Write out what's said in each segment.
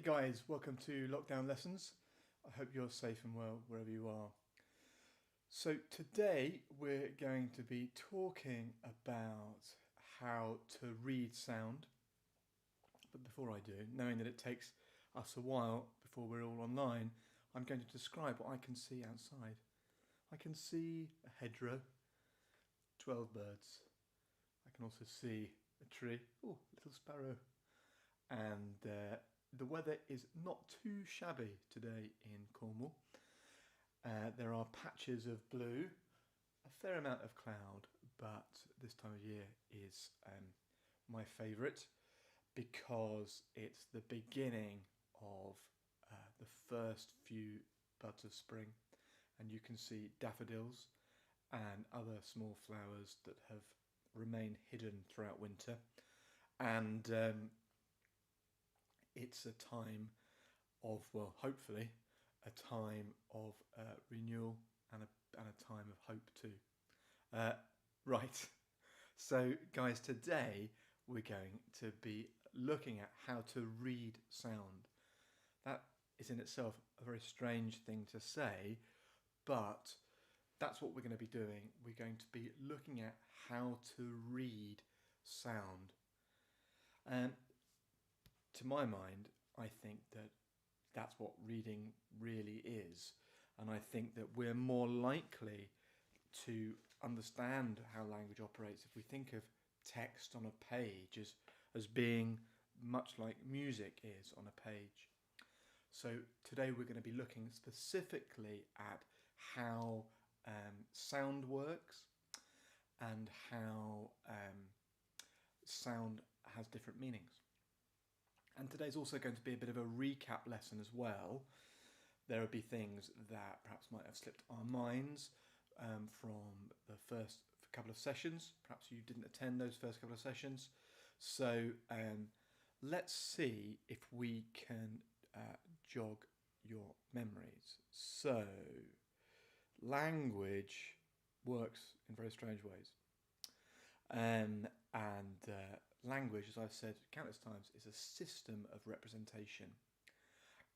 guys, welcome to Lockdown Lessons. I hope you're safe and well wherever you are. So today we're going to be talking about how to read sound. But before I do, knowing that it takes us a while before we're all online, I'm going to describe what I can see outside. I can see a hedgerow, 12 birds. I can also see a tree, oh, little sparrow. And the weather is not too shabby today in Cornwall. There are patches of blue, a fair amount of cloud, but this time of year is my favourite because it's the beginning of the first few buds of spring, and you can see daffodils and other small flowers that have remained hidden throughout winter, and it's a time of, well, hopefully, a time of renewal and a time of hope too. Right, so guys, today we're going to be looking at how to read sound. That is in itself a very strange thing to say, but that's what we're going to be doing. We're going to be looking at how to read sound. And to my mind, I think that that's what reading really is. And I think that we're more likely to understand how language operates if we think of text on a page as being much like music is on a page. So today we're going to be looking specifically at how sound works and how sound has different meanings. And today's also going to be a bit of a recap lesson as well. There will be things that perhaps might have slipped our minds from the first couple of sessions. Perhaps you didn't attend those first couple of sessions. So let's see if we can jog your memories. So language works in very strange ways. Language, as I've said countless times, is a system of representation.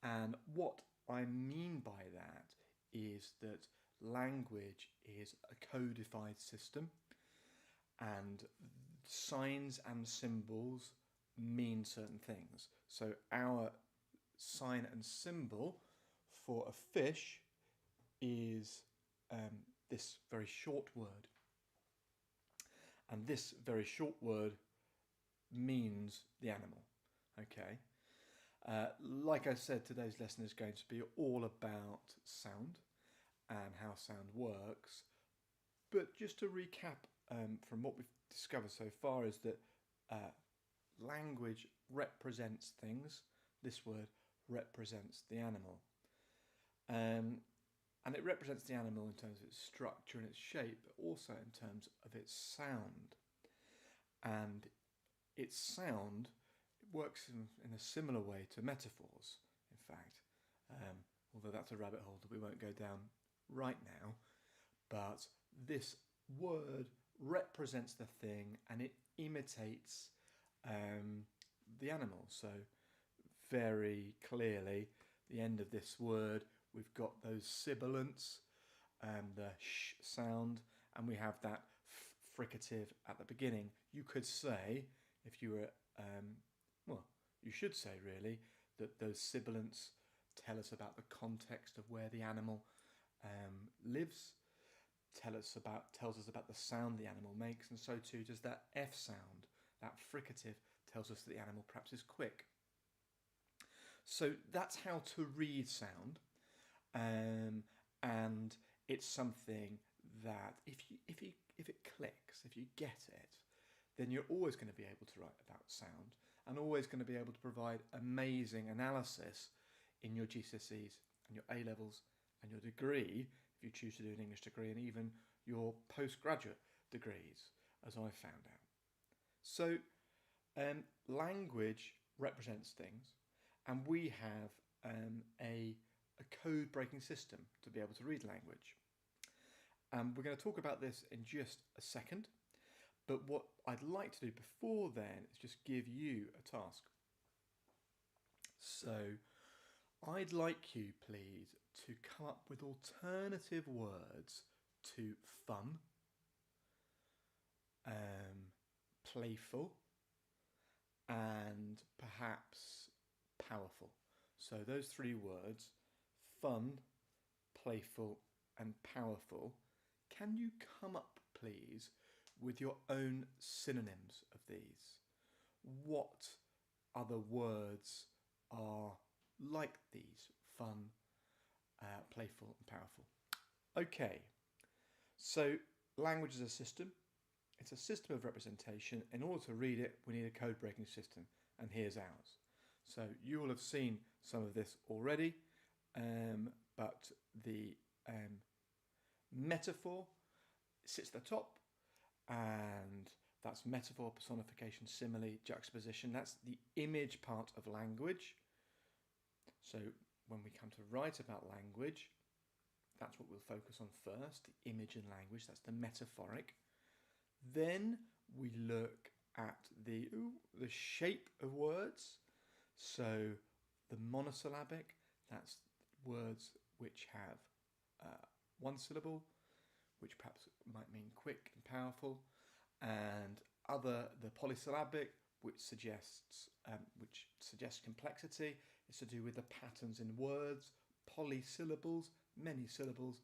And what I mean by that is that language is a codified system, and signs and symbols mean certain things. So our sign and symbol for a fish is this very short word. And this very short word means the animal. Okay. Like I said, today's lesson is going to be all about sound and how sound works. But just to recap from what we've discovered so far is that language represents things. This word represents the animal. And it represents the animal in terms of its structure and its shape, but also in terms of its sound. And its sound works in a similar way to metaphors, in fact, although that's a rabbit hole that we won't go down right now. But this word represents the thing and it imitates the animal. So very clearly, the end of this word, we've got those sibilants and the sh sound, and we have that fricative at the beginning. You could say, if you were, well, you should say really, that those sibilants tell us about the context of where the animal lives, tells us about the sound the animal makes, and so too does that F sound. That fricative tells us that the animal perhaps is quick. So that's how to read sound, and it's something that if it clicks, if you get it, then you're always going to be able to write about sound and always going to be able to provide amazing analysis in your GCSEs and your A-levels and your degree, if you choose to do an English degree, and even your postgraduate degrees, as I found out. So language represents things, and we have a code-breaking system to be able to read language. We're going to talk about this in just a second. But what I'd like to do before then is just give you a task. So I'd like you, please, to come up with alternative words to fun, playful, and perhaps powerful. So those three words, fun, playful, and powerful. Can you come up, please, with your own synonyms of these? What other words are like these? Fun, playful, and powerful. Okay, so language is a system. It's a system of representation. In order to read it, we need a code-breaking system, and here's ours. So you will have seen some of this already, but the metaphor sits at the top, and that's metaphor, personification, simile, juxtaposition. That's the image part of language. So when we come to write about language, that's what we'll focus on first, the image in language. That's the metaphoric. Then we look at the shape of words. So the monosyllabic, that's words which have one syllable, which perhaps might mean quick and powerful, and the polysyllabic, which suggests complexity. It's to do with the patterns in words. Polysyllables, many syllables,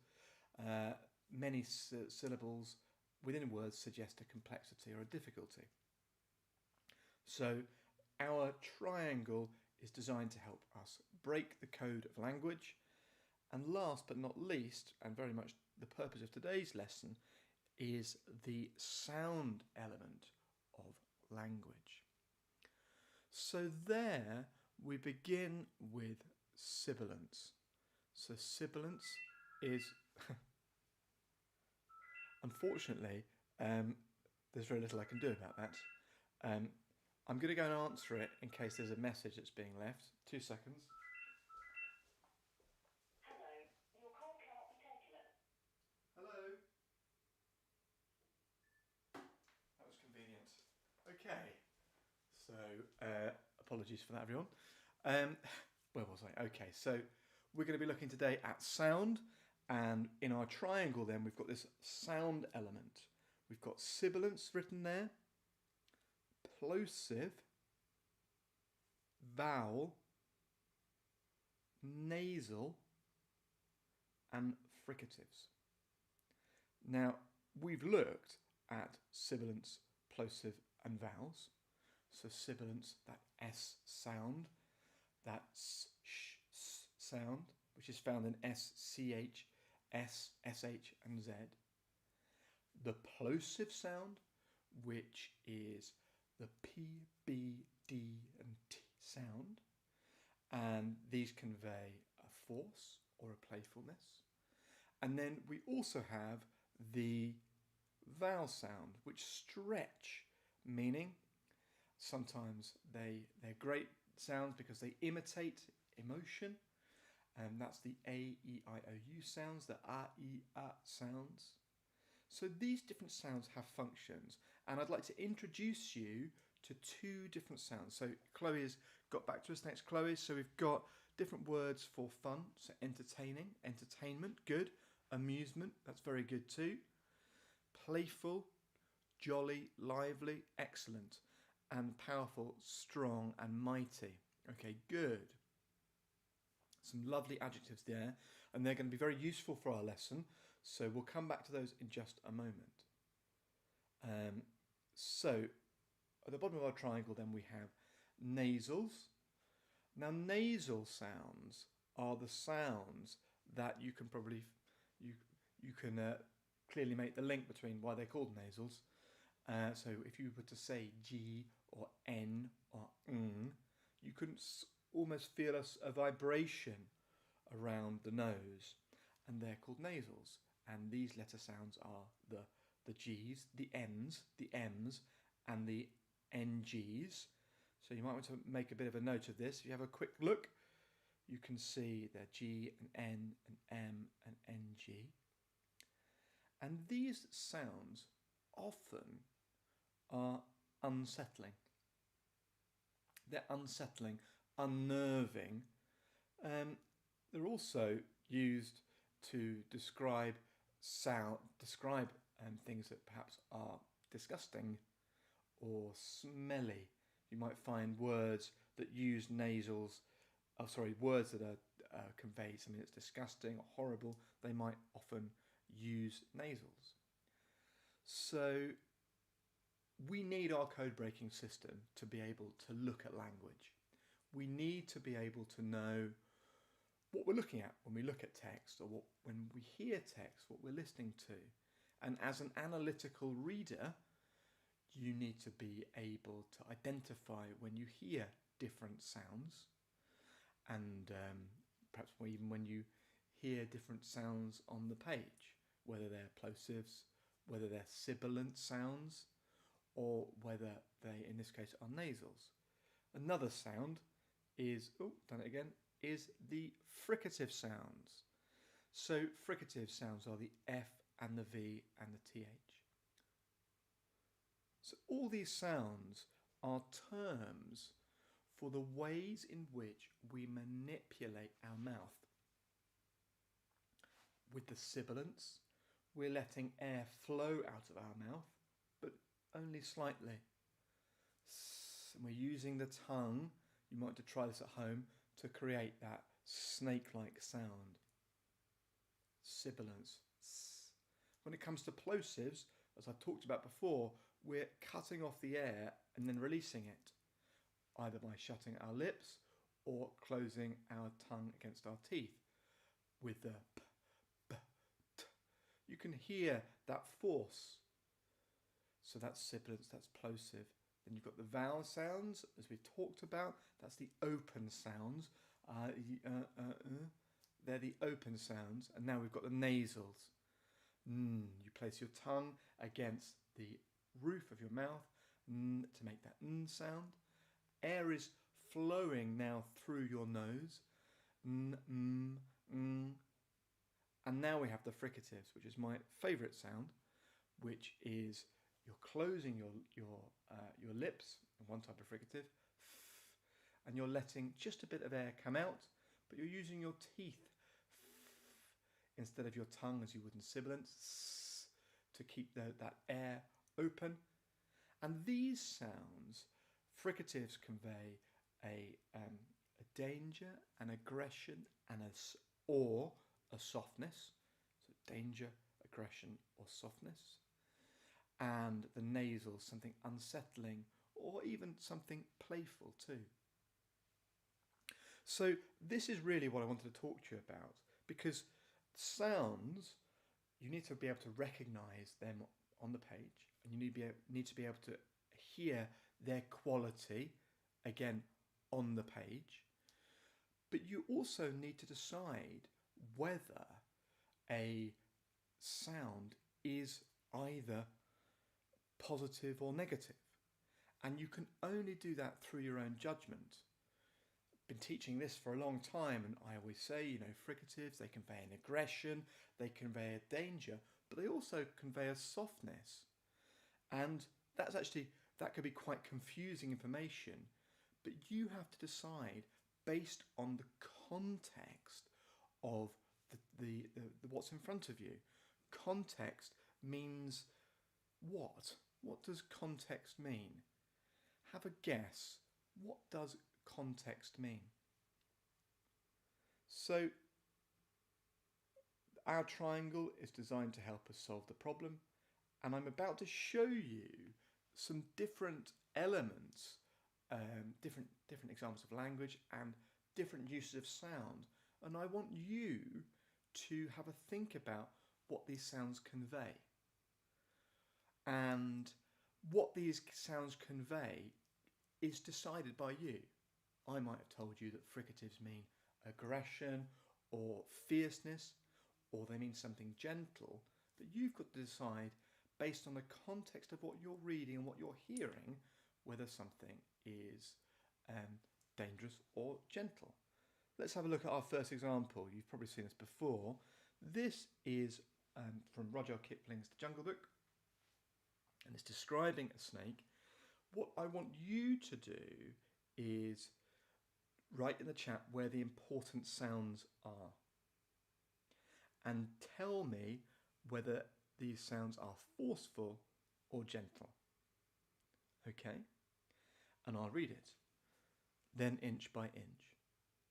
syllables within words suggest a complexity or a difficulty. So our triangle is designed to help us break the code of language. And last but not least, and very much the purpose of today's lesson, is the sound element of language. So there we begin with sibilance. So sibilance is, unfortunately, there's very little I can do about that. I'm going to go and answer it in case there's a message that's being left. 2 seconds. Hello, your call cannot be taken. Hello. That was convenient. Okay. So, apologies for that, everyone. Where was I? Okay, so we're going to be looking today at sound, and in our triangle then we've got this sound element. We've got sibilance written there, plosive, vowel, nasal, and fricatives. Now, we've looked at sibilance, plosive, and vowels. So sibilance, that S sound, that sh sound, which is found in S, CH, S, SH, and Z. The plosive sound, which is the P, B, D, and T sound, and these convey a force or a playfulness. And then we also have the vowel sound, which stretch, meaning sometimes they're great sounds because they imitate emotion, and that's the A, E, I, O, U sounds, the A, E, A sounds. So these different sounds have functions, and I'd like to introduce you to 2 different sounds. So Chloe has got back to us. Thanks, Chloe. So we've got different words for fun. So entertaining, entertainment, good. Amusement, that's very good too. Playful, jolly, lively, excellent. And powerful, strong, and mighty. Okay, good. Some lovely adjectives there, and they're going to be very useful for our lesson. So we'll come back to those in just a moment. So at the bottom of our triangle then we have nasals. Now nasal sounds are the sounds that you can probably clearly make the link between why they're called nasals. So if you were to say G or N or Ng, you couldn't almost feel a vibration around the nose, and they're called nasals. And these letter sounds are the G's, the N's, the M's, and the NG's. So you might want to make a bit of a note of this. If you have a quick look, you can see they're G and N and M and NG. And these sounds often are unsettling. They're unsettling unnerving. They're also used to describe things that perhaps are disgusting or smelly. You might find words that use nasals, words that convey something that's disgusting or horrible. They might often use nasals. So we need our code-breaking system to be able to look at language. We need to be able to know what we're looking at when we look at text, or when we hear text, what we're listening to. And as an analytical reader, you need to be able to identify when you hear different sounds, and perhaps even when you hear different sounds on the page, whether they're plosives, whether they're sibilant sounds, or whether they, in this case, are nasals. Another sound is, is the fricative sounds. So fricative sounds are the F and the V and the TH. So all these sounds are terms for the ways in which we manipulate our mouth. With the sibilants, we're letting air flow out of our mouth, but only slightly. And we're using the tongue, you might have to try this at home, to create that snake-like sound. Sibilants. When it comes to plosives, as I talked about before, we're cutting off the air and then releasing it, either by shutting our lips or closing our tongue against our teeth with the p, b, t. You can hear that force. So that's sibilants, that's plosive. Then you've got the vowel sounds, as we talked about. That's the open sounds. They're the open sounds. And now we've got the nasals. You place your tongue against the roof of your mouth to make that sound. Air is flowing now through your nose. And now we have the fricatives, which is my favourite sound, which is you're closing your lips, one type of fricative, and you're letting just a bit of air come out, but you're using your teeth instead of your tongue as you would in sibilants to keep that air open. And these sounds, fricatives, convey a danger, an aggression, and a softness. So danger, aggression, or softness. And the nasals, something unsettling, or even something playful too. So this is really what I wanted to talk to you about, because sounds, you need to be able to recognise them on the page, and you need to be able to hear their quality, again, on the page. But you also need to decide whether a sound is either positive or negative. And you can only do that through your own judgment. Been teaching this for a long time, and I always say, fricatives, they convey an aggression, they convey a danger, but they also convey a softness. And that could be quite confusing information, but you have to decide based on the context of the what's in front of you. Context means what? What does context mean? Have a guess. What does context mean? So our triangle is designed to help us solve the problem, and I'm about to show you some different elements, different examples of language and different uses of sound, and I want you to have a think about what these sounds convey. And what these sounds convey is decided by you. I might have told you that fricatives mean aggression or fierceness, or they mean something gentle, but you've got to decide based on the context of what you're reading and what you're hearing, whether something is dangerous or gentle. Let's have a look at our first example. You've probably seen this before. This is from Rudyard Kipling's The Jungle Book, and it's describing a snake. What I want you to do is write in the chat where the important sounds are. And tell me whether these sounds are forceful or gentle. Okay? And I'll read it. Then inch by inch,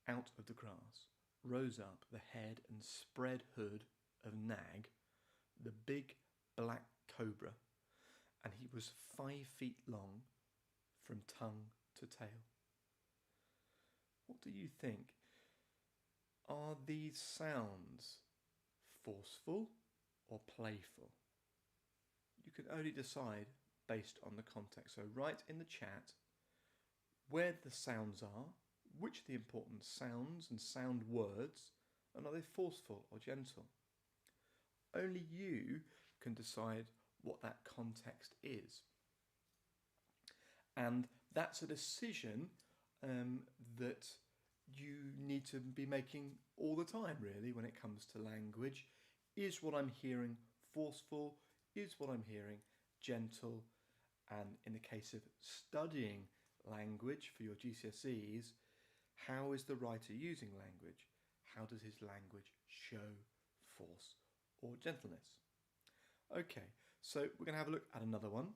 out of the grass, rose up the head and spread hood of Nag, the big black cobra, and he was 5 feet long from tongue to tail. What do you think? Are these sounds forceful or playful? You can only decide based on the context. So write in the chat where the sounds are, which are the important sounds and sound words, and are they forceful or gentle? Only you can decide what that context is. And that's a decision that you need to be making all the time, really, when it comes to language. Is what I'm hearing forceful? Is what I'm hearing gentle? And in the case of studying language for your GCSEs, how is the writer using language? How does his language show force or gentleness? Okay, so we're going to have a look at another one.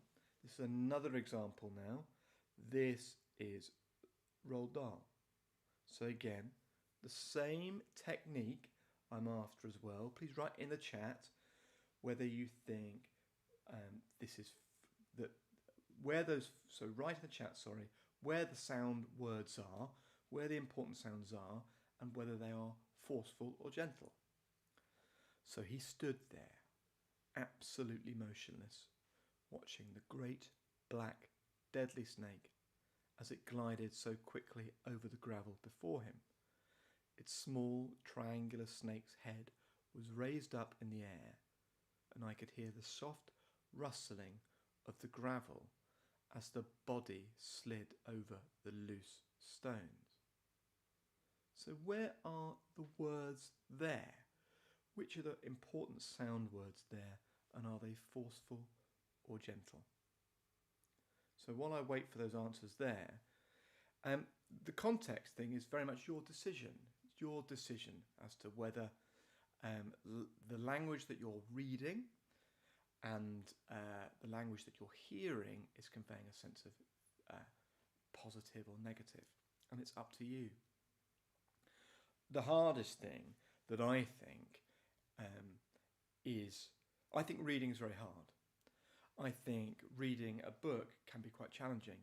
This is another example now. This is Roald Dahl. So again, the same technique I'm after as well. Please write in the chat whether you think this is where the sound words are, where the important sounds are, and whether they are forceful or gentle. So he stood there, absolutely motionless, watching the great black deadly snake as it glided so quickly over the gravel before him. Its small triangular snake's head was raised up in the air, and I could hear the soft rustling of the gravel as the body slid over the loose stones. So where are the words there? Which are the important sound words there, and are they forceful or gentle? So while I wait for those answers there, the context thing is very much your decision. It's your decision as to whether the language that you're reading and the language that you're hearing is conveying a sense of positive or negative. And it's up to you. The hardest thing that I think is, I think reading is very hard. I think reading a book can be quite challenging.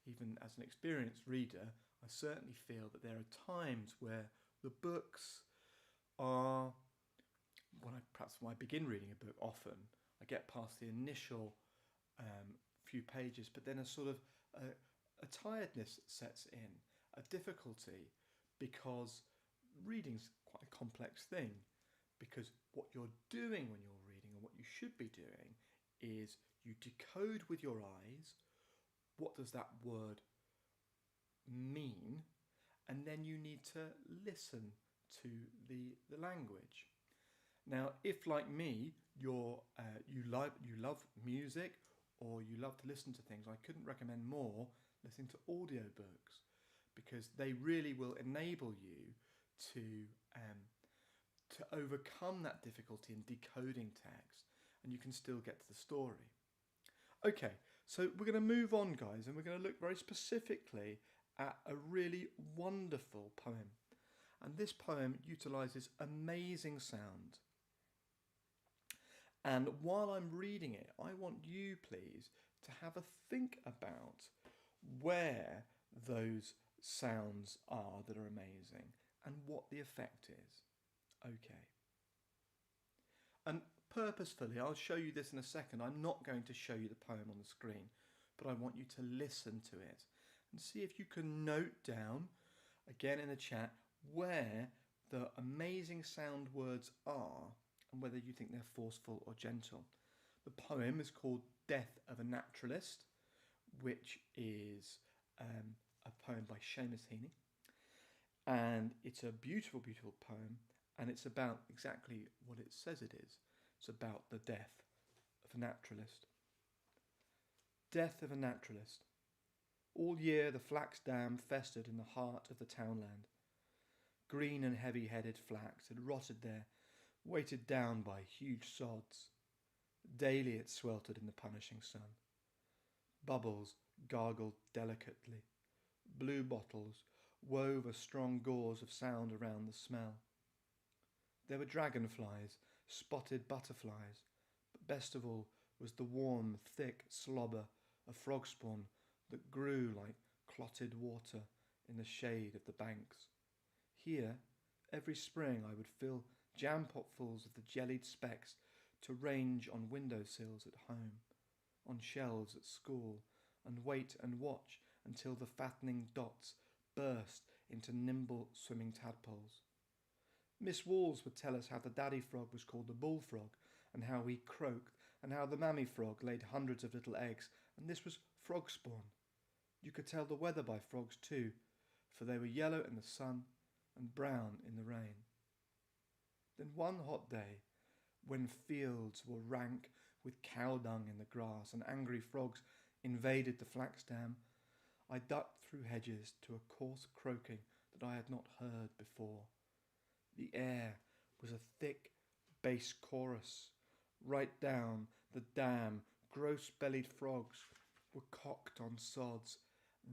Even as an experienced reader, I certainly feel that there are times where the books are, when I begin reading a book, often I get past the initial few pages, but then a sort of a tiredness sets in, a difficulty, because reading's quite a complex thing. Because what you're doing when you're reading, and what you should be doing, is you decode with your eyes what does that word mean, and then you need to listen to the language. Now, if like me, you love music, or you love to listen to things, I couldn't recommend more listening to audiobooks, because they really will enable you to overcome that difficulty in decoding text, and you can still get to the story. Okay, so we're going to move on, guys, and we're going to look very specifically at a really wonderful poem. And this poem utilises amazing sound. And while I'm reading it, I want you, please, to have a think about where those sounds are that are amazing and what the effect is. Okay. And purposefully, I'll show you this in a second. I'm not going to show you the poem on the screen, but I want you to listen to it and see if you can note down, again in the chat, where the amazing sound words are and whether you think they're forceful or gentle. The poem is called Death of a Naturalist, which is a poem by Seamus Heaney. And it's a beautiful, beautiful poem, and it's about exactly what it says it is. It's about the death of a naturalist. Death of a naturalist. All year the flax dam festered in the heart of the townland. Green and heavy-headed flax had rotted there, weighted down by huge sods. Daily it sweltered in the punishing sun. Bubbles gargled delicately. Blue bottles wove a strong gauze of sound around the smell. There were dragonflies, spotted butterflies, but best of all was the warm, thick slobber of frog spawn that grew like clotted water in the shade of the banks. Here, every spring I would fill jam-potfuls of the jellied specks to range on windowsills at home, on shelves at school, and wait and watch until the fattening dots burst into nimble swimming tadpoles. Miss Walls would tell us how the daddy frog was called the bullfrog, and how he croaked, and how the mammy frog laid hundreds of little eggs, and this was frog spawn. You could tell the weather by frogs too, for they were yellow in the sun and brown in the rain. Then one hot day, when fields were rank with cow dung in the grass and angry frogs invaded the flax dam, I ducked through hedges to a coarse croaking that I had not heard before. The air was a thick bass chorus. Right down the dam, gross-bellied frogs were cocked on sods,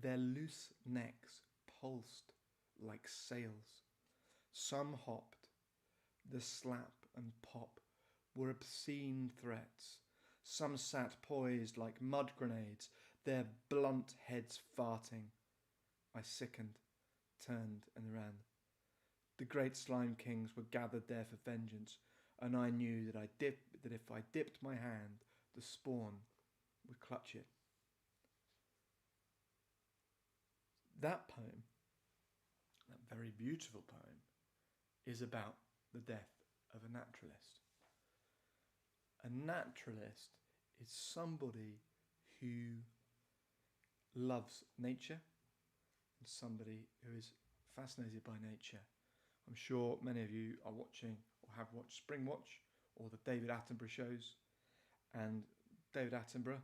their loose necks pulsed like sails. Some hopped. The slap and pop were obscene threats. Some sat poised like mud grenades, their blunt heads farting. I sickened, turned and ran. The great slime kings were gathered there for vengeance, and I knew that if I dipped my hand, the spawn would clutch it. That poem, that very beautiful poem, is about the death of a naturalist. A naturalist is somebody who loves nature and somebody who is fascinated by nature. I'm sure many of you are watching or have watched Spring Watch or the David Attenborough shows, and David Attenborough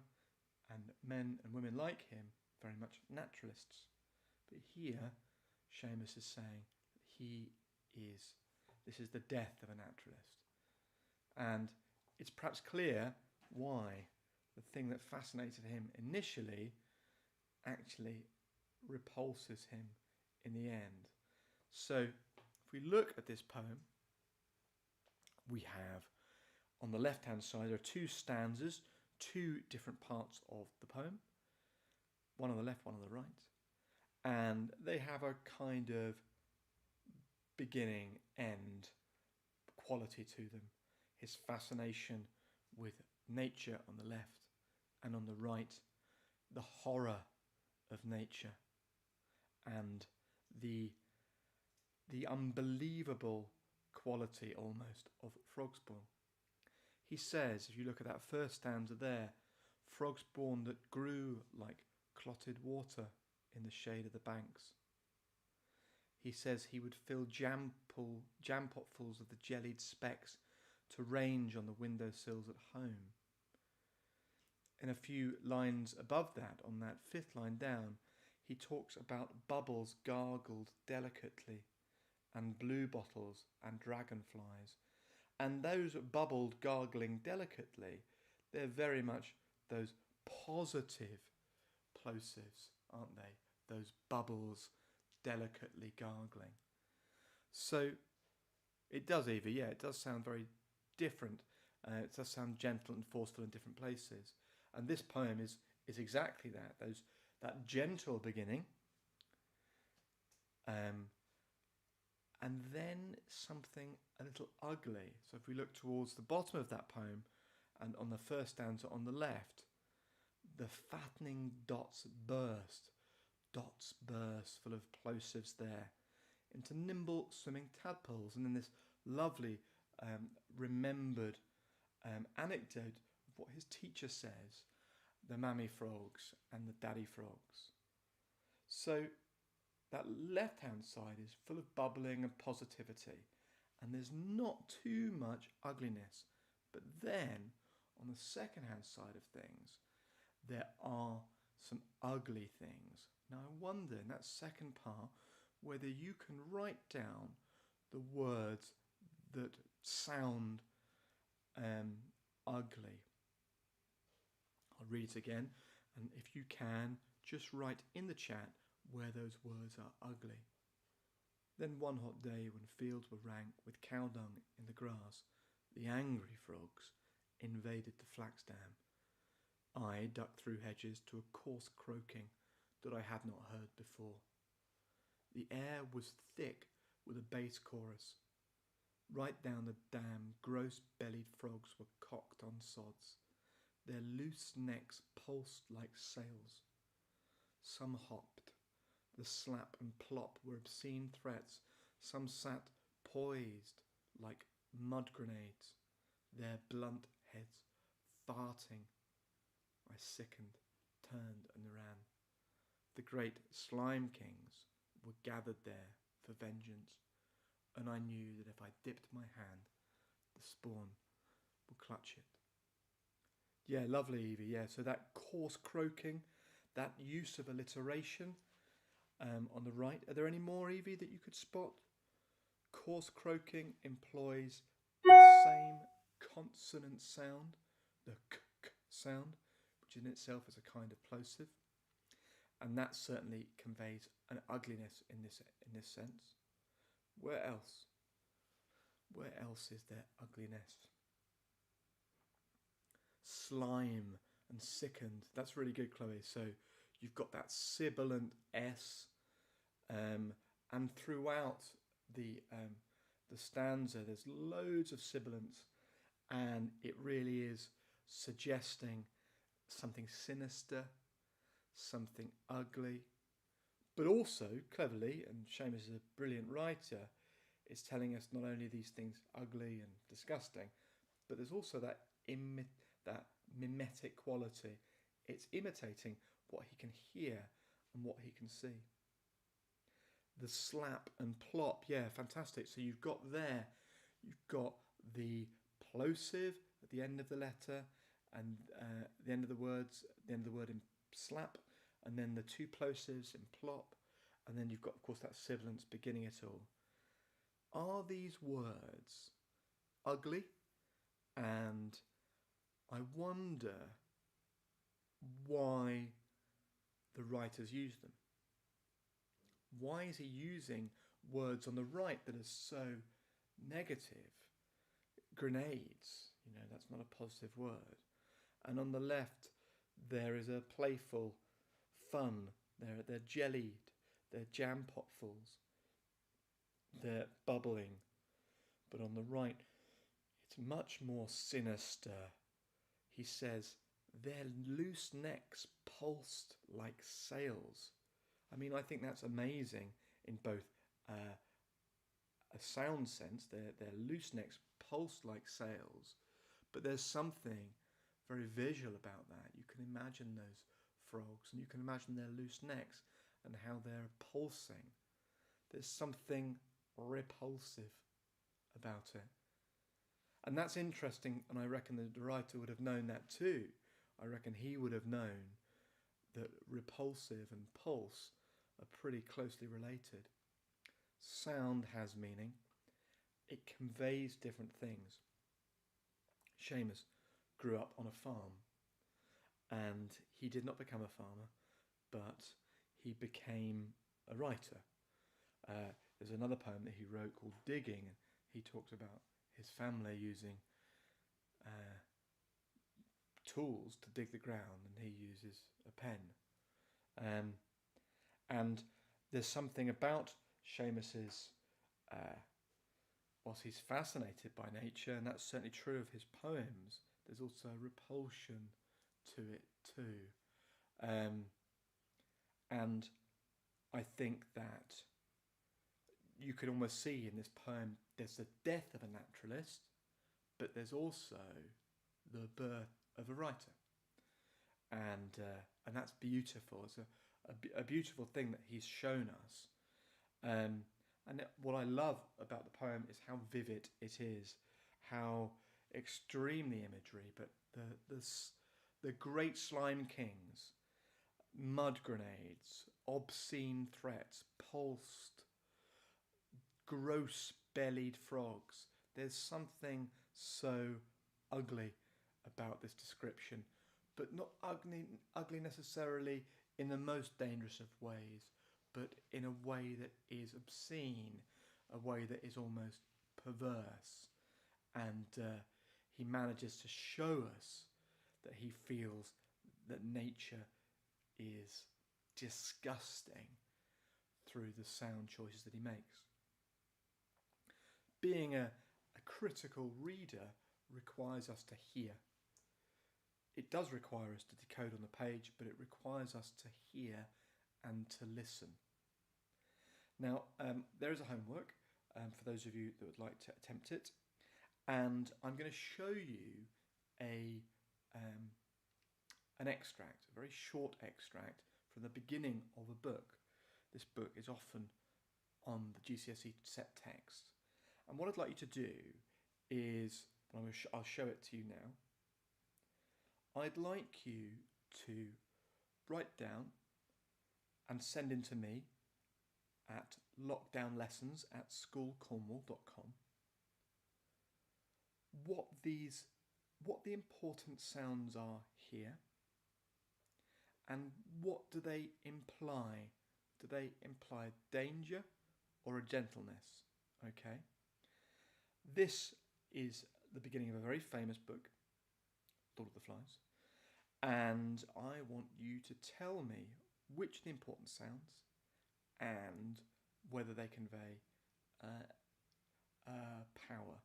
and men and women like him, very much naturalists. But here, Seamus is saying that this is the death of a naturalist. And it's perhaps clear why the thing that fascinated him initially actually repulses him in the end. So if we look at this poem, we have on the left-hand side there are two stanzas, two different parts of the poem, one on the left, one on the right, and they have a kind of beginning end quality to them. His fascination with nature on the left, and on the right the horror of nature and the unbelievable quality almost of frog spawn. He says, if you look at that first stanza there, frog spawn that grew like clotted water in the shade of the banks. He says he would fill jam-potfuls of the jellied specks to range on the windowsills at home. In a few lines above that, on that fifth line down, he talks about bubbles gargled delicately and blue bottles and dragonflies. And those bubbled gargling delicately, they're very much those positive plosives, aren't they? Those bubbles delicately gargling. So it does it does sound very different. It does sound gentle and forceful in different places. And this poem is exactly that. That gentle beginning, and then something a little ugly. So if we look towards the bottom of that poem, and on the first stanza on the left, the fattening dots burst full of plosives there, into nimble swimming tadpoles, and then this lovely remembered anecdote of what his teacher says, the mammy frogs and the daddy frogs. So that left-hand side is full of bubbling and positivity, and there's not too much ugliness. But then, on the second-hand side of things, there are some ugly things. Now I wonder in that second part whether you can write down the words that sound ugly. I'll read it again, and if you can, just write in the chat where those words are ugly. Then one hot day when fields were rank with cow dung in the grass, the angry frogs invaded the flax dam. I ducked through hedges to a coarse croaking that I had not heard before. The air was thick with a bass chorus. Right down the dam, gross-bellied frogs were cocked on sods. Their loose necks pulsed like sails. Some hopped. The slap and plop were obscene threats. Some sat poised like mud grenades, their blunt heads farting. I sickened, turned and ran. The great slime kings were gathered there for vengeance, and I knew that if I dipped my hand, the spawn would clutch it. Yeah, lovely, Evie. Yeah, so that coarse croaking, that use of alliteration on the right. Are there any more, Evie, that you could spot? Coarse croaking employs the same consonant sound, the k sound, which in itself is a kind of plosive, and that certainly conveys an ugliness in this sense. Where else? Where else is there ugliness? Slime and sickened. That's really good, Chloe. So you've got that sibilant S, and throughout the stanza, there's loads of sibilants, and it really is suggesting something sinister, something ugly, but also cleverly, and Seamus is a brilliant writer, is telling us not only these things ugly and disgusting, but there's also that mimetic quality. It's imitating what he can hear and what he can see. The slap and plop, yeah, fantastic. So you've got the plosive at the end of the letter, and the end of the word in slap, and then the two plosives in plop, and then you've got, of course, that sibilance beginning it all. Are these words ugly? And I wonder why the writers use them. Why is he using words on the right that are so negative? Grenades, that's not a positive word. And on the left, there is a playful fun. They're jellied, they're jam potfuls, they're bubbling. But on the right, it's much more sinister. He says, their loose necks pulsed like sails. I mean, I think that's amazing in both a sound sense. Their loose necks pulsed like sails, but there's something very visual about that. You can imagine those frogs, and you can imagine their loose necks and how they're pulsing. There's something repulsive about it. And that's interesting, and I reckon the writer would have known that too. I reckon he would have known that repulsive and pulse are pretty closely related. Sound has meaning. It conveys different things. Seamus grew up on a farm, and he did not become a farmer, but he became a writer. There's another poem that he wrote called Digging, and he talks about his family using tools to dig the ground, and he uses a pen. And there's something about Seamus's, whilst he's fascinated by nature, and that's certainly true of his poems, there's also a repulsion to it too. And I think that you can almost see in this poem, there's the death of a naturalist, but there's also the birth of a writer. And that's beautiful. It's a beautiful thing that he's shown us. And what I love about the poem is how vivid it is, how extreme the imagery, but the great slime kings, mud grenades, obscene threats, pulsed, gross-bellied frogs. There's something so ugly about this description, but not ugly necessarily in the most dangerous of ways, but in a way that is obscene, a way that is almost perverse. And he manages to show us that he feels that nature is disgusting through the sound choices that he makes. Being a critical reader requires us to hear. It does require us to decode on the page, but it requires us to hear and to listen. Now, there is a homework for those of you that would like to attempt it, and I'm going to show you an extract, a very short extract from the beginning of a book. This book is often on the GCSE set text. And what I'd like you to do is, I'll show it to you now. I'd like you to write down and send in to me at lockdownlessons@skoolcornwall.com what the important sounds are here, and what do they imply? Do they imply danger or a gentleness? Okay. This is the beginning of a very famous book, Lord of the Flies, and I want you to tell me which are the important sounds and whether they convey power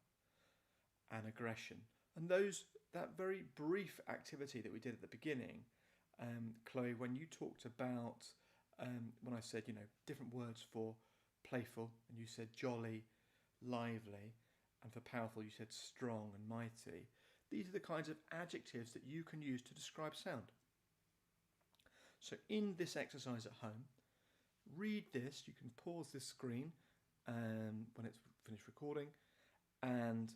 and aggression. And that very brief activity that we did at the beginning, Chloe, when you talked about, when I said, different words for playful, and you said jolly, lively, and for powerful you said strong and mighty. These are the kinds of adjectives that you can use to describe sound. So in this exercise at home, read this. You can pause this screen when it's finished recording, and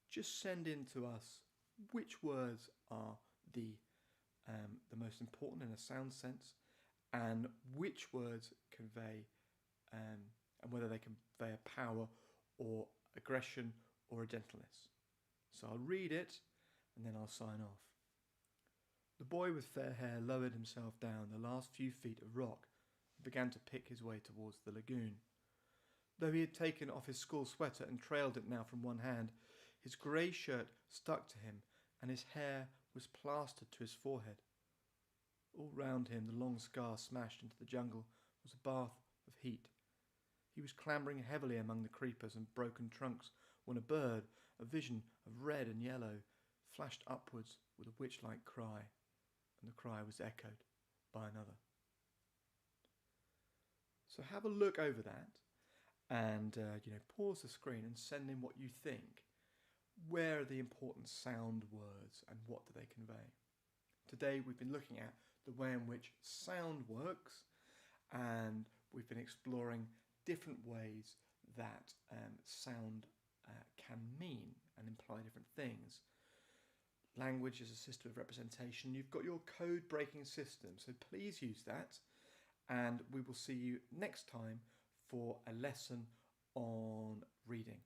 just send in to us which words are the most important in a sound sense, and which words convey and whether they convey a power or aggression or a gentleness. So I'll read it and then I'll sign off. The boy with fair hair lowered himself down the last few feet of rock and began to pick his way towards the lagoon. Though he had taken off his school sweater and trailed it now from one hand, his grey shirt stuck to him and his hair was plastered to his forehead. All round him the long scar smashed into the jungle was a bath of heat. He was clambering heavily among the creepers and broken trunks when a bird, a vision of red and yellow, flashed upwards with a witch-like cry, and the cry was echoed by another. So have a look over that and pause the screen and send in what you think. Where are the important sound words and what do they convey? Today we've been looking at the way in which sound works, and we've been exploring different ways that sound can mean and imply different things. Language is a system of representation. You've got your code-breaking system, so please use that, and we will see you next time for a lesson on reading.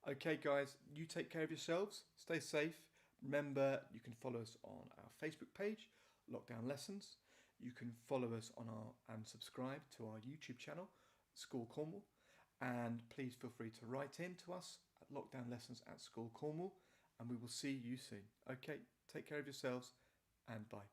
Okay guys, you take care of yourselves, stay safe. Remember, you can follow us on our Facebook page, Lockdown Lessons. You can follow us and subscribe to our YouTube channel, Skool Cornwall. And please feel free to write in to us at lockdownlessons@Skool Cornwall, and we will see you soon. Okay, take care of yourselves and bye.